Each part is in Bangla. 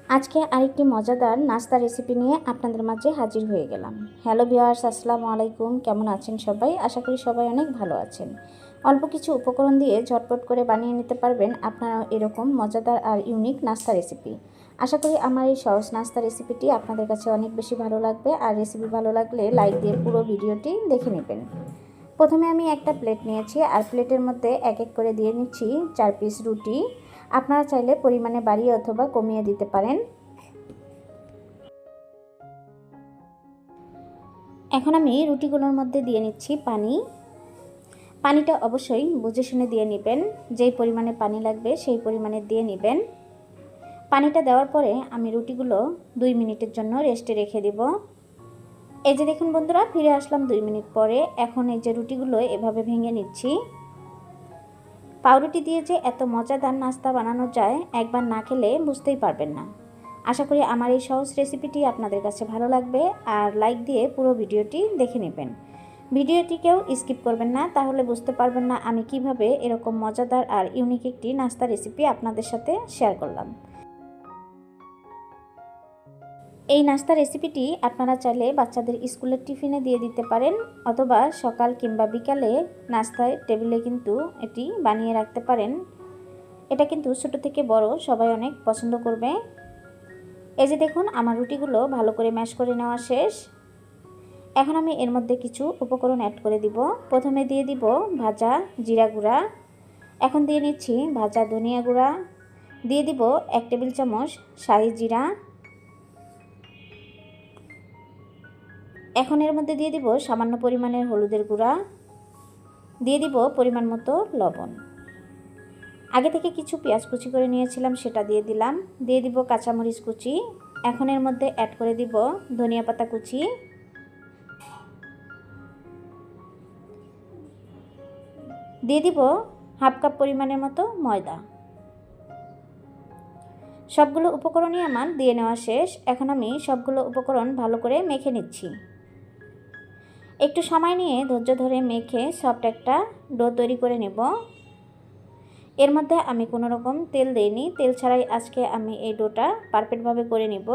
আজকে আরেকটি মজাদার নাস্তা রেসিপি নিয়ে আপনাদের মাঝে হাজির হয়ে গেলাম। হ্যালো ভিউয়ার্স, আসসালামু আলাইকুম। কেমন আছেন সবাই? আশা করি সবাই অনেক ভালো আছেন। অল্প কিছু উপকরণ দিয়ে ঝটপট করে বানিয়ে নিতে পারবেন আপনারা এরকম মজাদার আর ইউনিক নাস্তা রেসিপি। আশা করি আমার এই সহজ নাস্তা রেসিপিটি আপনাদের কাছে অনেক বেশি ভালো লাগবে। আর রেসিপি ভালো লাগলে লাইক দিয়ে পুরো ভিডিওটি দেখে নেবেন। প্রথমে আমি একটা প্লেট নিয়েছি আর প্লেটের মধ্যে এক এক করে দিয়ে নিচ্ছি 4 পিস রুটি। আপনারা চাইলে পরিমাণে বাড়িয়ে অথবা কমিয়ে দিতে পারেন। এখন আমি রুটিগুলোর মধ্যে দিয়ে নিচ্ছি পানি। পানিটা অবশ্যই বুঝে শুনে দিয়ে নেবেন, যেই পরিমাণে পানি লাগবে সেই পরিমাণে দিয়ে নেবেন। পানিটা দেওয়ার পরে আমি রুটিগুলো 2 মিনিটের জন্য রেস্টে রেখে দেব। এই যে দেখুন বন্ধুরা, ফিরে আসলাম 2 মিনিট পরে। এখন এই যে রুটিগুলো এভাবে ভেঙে নিচ্ছি। পাউরুটি দিয়ে যে এত মজাদার নাস্তা বানানো যায়, একবার না খেলে বুঝতেই পারবেন না। আশা করি আমার এই সহজ রেসিপিটি আপনাদের কাছে ভালো লাগবে আর লাইক দিয়ে পুরো ভিডিওটি দেখে নেবেন। ভিডিওটিকেও স্কিপ করবেন না, তাহলে বুঝতে পারবেন না আমি কিভাবে এরকম মজাদার আর ইউনিক একটি নাস্তা রেসিপি আপনাদের সাথে শেয়ার করলাম। এই নাস্তা রেসিপিটি আপনারা চাইলে বাচ্চাদের স্কুলের টিফিনে দিয়ে দিতে পারেন, অথবা সকাল কিংবা বিকালে নাস্তায় টেবিলে কিন্তু এটি বানিয়ে রাখতে পারেন। এটা কিন্তু ছোট থেকে বড় সবাই অনেক পছন্দ করবে। এই যে দেখুন, আমার রুটিগুলো ভালো করে ম্যাশ করে নেওয়া শেষ। এখন আমি এর মধ্যে কিছু উপকরণ অ্যাড করে দিব। প্রথমে দিয়ে দিব ভাজা জিরা গুঁড়া, এখন দিয়ে নিচ্ছি ভাজা ধনিয়া গুঁড়া, দিয়ে দিব 1 টেবিল চামচ শাহি জিরা, এখন এর মধ্যে দিয়ে দিব সামান্য পরিমাণের হলুদের গুঁড়া, দিয়ে দিব পরিমাণ মতো লবণ। আগে থেকে কিছু পেঁয়াজ কুচি করে নিয়েছিলাম, সেটা দিয়ে দিলাম। দিয়ে দিব কাঁচামরিচ কুচি, এখন এর মধ্যে অ্যাড করে দিব ধনিয়া পাতা কুচি, দিয়ে দিব হাফ কাপ পরিমাণের মতো ময়দা। সবগুলো উপকরণই আমার দিয়ে নেওয়া শেষ। এখন আমি সবগুলো উপকরণ ভালো করে মেখে নিচ্ছি। একটু সময় নিয়ে ধৈর্য ধরে মেখে সফট একটা ডো তৈরি করে নেব। এর মধ্যে আমি কোনো রকম তেল দেইনি, তেল ছাড়াই আজকে আমি এই ডোটা পারফেক্টভাবে করে নিব।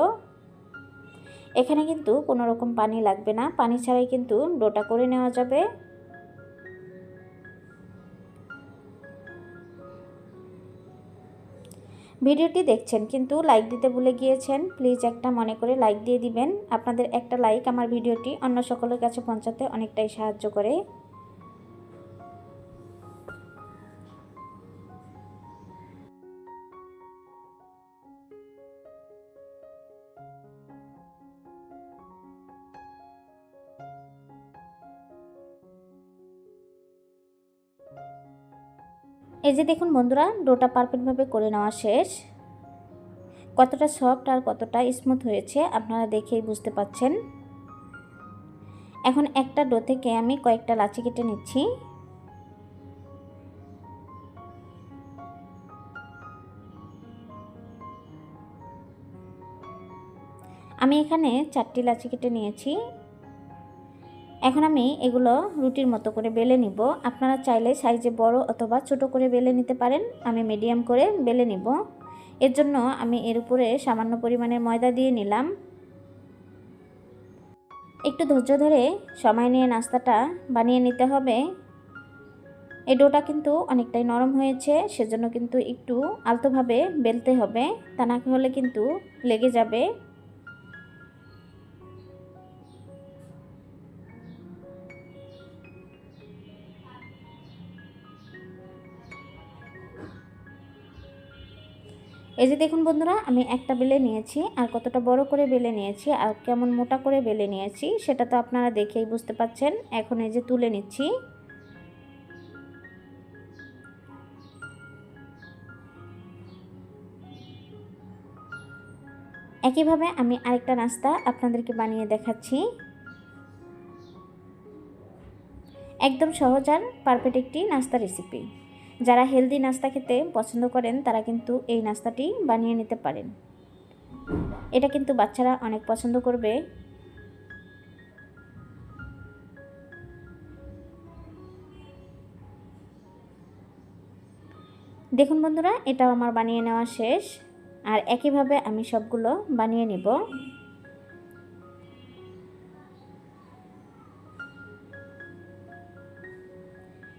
এখানে কিন্তু কোনো রকম পানি লাগবে না, পানি ছাড়াই কিন্তু ডোটা করে নেওয়া যাবে। ভিডিওটি দেখছেন কিন্তু লাইক দিতে ভুলে গিয়েছেন, প্লিজ একটা মনে করে লাইক দিয়ে দিবেন। আপনাদের একটা লাইক আমার ভিডিওটি অন্য সকলের কাছে পৌঁছাতে অনেকটাই সাহায্য করে। এই যে দেখুন বন্ধুরা, ডোটা পারফেক্টভাবে করে নেওয়া শেষ। কতটা সফট আর কতটা স্মুথ হয়েছে আপনারা দেখেই বুঝতে পাচ্ছেন। এখন একটা ডো থেকে আমি কয়েকটা লাচি কেটে নিচ্ছি। আমি এখানে 4টি লাচি কেটে নিয়েছি। এখন আমি এগুলো রুটির মতো করে বেলে নিব। আপনারা চাইলে সাইজে বড় অথবা ছোট করে বেলে নিতে পারেন। আমি মিডিয়াম করে বেলে নিব। এর জন্য আমি এর উপরে সামান্য পরিমাণের ময়দা দিয়ে নিলাম। একটু ধৈর্য ধরে সময় নিয়ে নাস্তাটা বানিয়ে নিতে হবে। এই ডোটা কিন্তু অনেকটাই নরম হয়েছে, সেজন্য কিন্তু একটু আলতোভাবে বেলতে হবে, তা না হলে কিন্তু লেগে যাবে। এই যে দেখুন বন্ধুরা, আমি একটা বেলে নিয়েছি, আর কতটা বড় করে বেলে নিয়েছি আর কেমন মোটা করে বেলে নিয়েছি সেটা তো আপনারা দেখেই বুঝতে পাচ্ছেন। এখন এই যে তুলে নিচ্ছি। একইভাবে আমি আরেকটা নাস্তা আপনাদেরকে বানিয়ে দেখাচ্ছি। একদম সহজ আর পারফেক্ট একটি নাস্তা রেসিপি। যারা হেলদি নাস্তা খেতে পছন্দ করেন তারা কিন্তু এই নাস্তাটি বানিয়ে নিতে পারেন। এটা কিন্তু বাচ্চারা অনেক পছন্দ করবে। দেখুন বন্ধুরা, এটাও আমার বানিয়ে নেওয়া শেষ। আর একইভাবে আমি সবগুলো বানিয়ে নিব।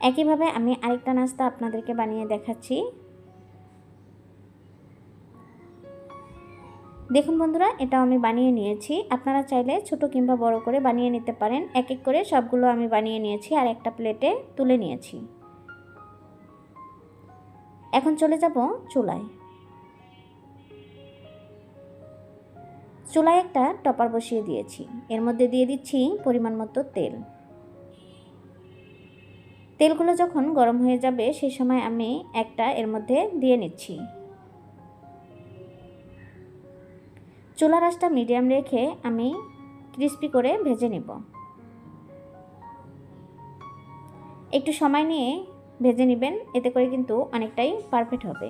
একইভাবে আমি আরেকটা নাস্তা আপনাদেরকে বানিয়ে দেখাচ্ছি। দেখুন বন্ধুরা, এটাও আমি বানিয়ে নিয়েছি। আপনারা চাইলে ছোট কিংবা বড় করে বানিয়ে নিতে পারেন। এক এক করে সবগুলো আমি বানিয়ে নিয়েছি আর একটা প্লেটে তুলে নিয়েছি। এখন চলে যাব চুলায়। চুলায় একটা টপার বসিয়ে দিয়েছি। এর মধ্যে দিয়ে দিচ্ছি পরিমাণ মতো তেল। তেলগুলো যখন গরম হয়ে যাবে সেই সময় আমি একটা এর মধ্যে দিয়ে নিচ্ছি। চুলার আঁচটা মিডিয়াম রেখে আমি ক্রিস্পি করে ভেজে নেব। একটু সময় নিয়ে ভেজে নেবেন, এতে করে কিন্তু অনেকটাই পারফেক্ট হবে।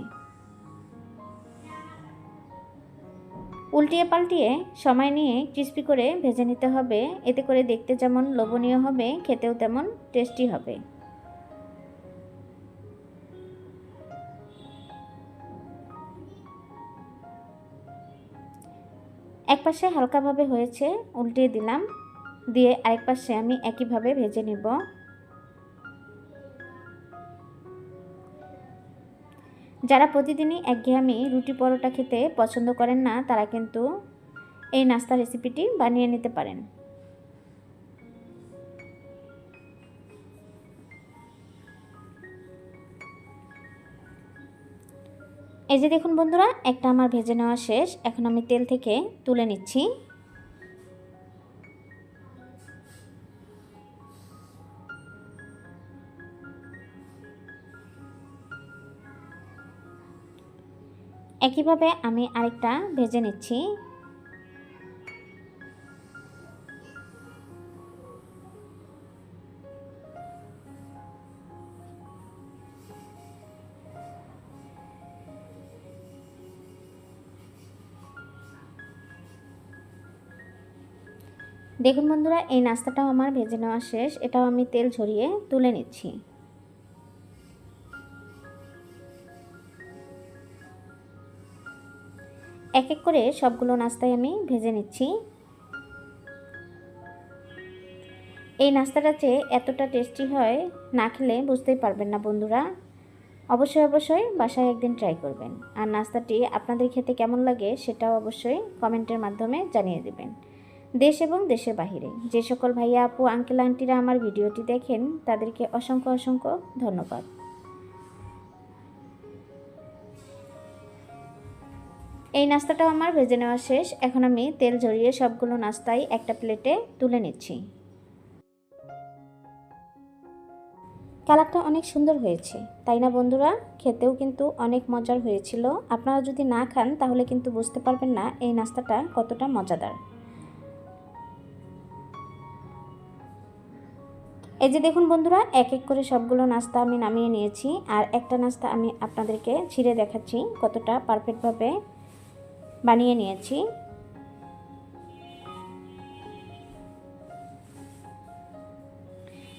উল্টিয়ে পাল্টিয়ে সময় নিয়ে ক্রিস্পি করে ভেজে নিতে হবে, এতে করে দেখতে যেমন লোভনীয় হবে, খেতেও তেমন টেস্টি হবে। এক পাশে হালকাভাবে হয়েছে, উল্টিয়ে দিলাম, দিয়ে আরেক পাশে আমি একইভাবে ভেজে নেব। যারা প্রতিদিনই একঘেয়েমি রুটি পরোটা খেতে পছন্দ করেন না, তারা কিন্তু এই নাস্তা রেসিপিটি বানিয়ে নিতে পারেন। এই যে দেখুন বন্ধুরা, একটা আমার ভেজে নেওয়া শেষ। এখন আমি তেল থেকে তুলে নিচ্ছি। একইভাবে আমি আরেকটা ভেজে নিচ্ছি। দেখুন বন্ধুরা, এই নাস্তাটাও আমার ভেজে নেওয়া শেষ। এটাও আমি তেল ঝরিয়ে তুলে নিচ্ছি। এক এক করে সবগুলো নাস্তায় আমি ভেজে নিচ্ছি। এই নাস্তাটা যে এতটা টেস্টি হয়, না খেলে বুঝতেই পারবেন না বন্ধুরা। অবশ্যই অবশ্যই বাসায় একদিন ট্রাই করবেন। আর নাস্তাটি আপনাদের খেতে কেমন লাগে সেটাও অবশ্যই কমেন্টের মাধ্যমে জানিয়ে দেবেন। দেশ এবং দেশের বাহিরে যে সকল ভাইয়া আপু আঙ্কেল আন্টিরা আমার ভিডিওটি দেখেন, তাদেরকে অসংখ্য অসংখ্য ধন্যবাদ। এই নাস্তাটাও আমার ভেজে নেওয়া শেষ। এখন আমি তেল ঝরিয়ে সবগুলো নাস্তাই একটা প্লেটে তুলে নিচ্ছি। কালারটা অনেক সুন্দর হয়েছে, তাই না বন্ধুরা? খেতেও কিন্তু অনেক মজার হয়েছিল। আপনারা যদি না খান তাহলে কিন্তু বুঝতে পারবেন না এই নাস্তাটা কতটা মজাদার। এই যে দেখুন বন্ধুরা, এক এক করে সবগুলো নাস্তা আমি নামিয়ে নিয়েছি। আর একটা নাস্তা আমি আপনাদেরকে ছিঁড়ে দেখাচ্ছি কতটা পারফেক্টভাবে বানিয়ে নিয়েছি।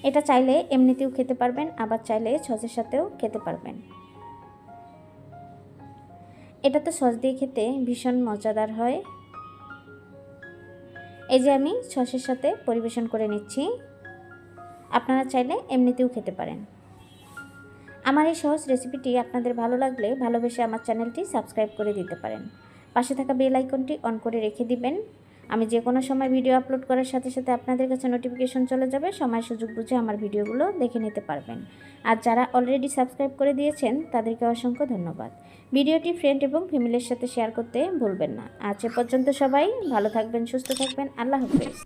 এটা চাইলে এমনিতেও খেতে পারবেন, আবার চাইলে সসের সাথেও খেতে পারবেন। এটা তো সস দিয়ে খেতে ভীষণ মজাদার হয়। এই যে আমি সসের সাথে পরিবেশন করে নিচ্ছি। আপনারা চাইলে এমনিতেও খেতে পারেন। আমার এই সহজ রেসিপিটি আপনাদের ভালো লাগলে ভালোবেসে আমার চ্যানেলটি সাবস্ক্রাইব করে দিতে পারেন। পাশে থাকা বেল আইকনটি অন করে রেখে দিবেন। আমি যে কোনো সময় ভিডিও আপলোড করার সাথে সাথে আপনাদের কাছে নোটিফিকেশন চলে যাবে। সময় সুযোগ বুঝে আমার ভিডিওগুলো দেখে নিতে পারবেন। আর যারা অলরেডি সাবস্ক্রাইব করে দিয়েছেন তাদেরকে অসংখ্য ধন্যবাদ। ভিডিওটি ফ্রেন্ড এবং ফ্যামিলির সাথে শেয়ার করতে ভুলবেন না। আজ এ পর্যন্ত সবাই ভালো থাকবেন, সুস্থ থাকবেন। আল্লাহ হাফেজ।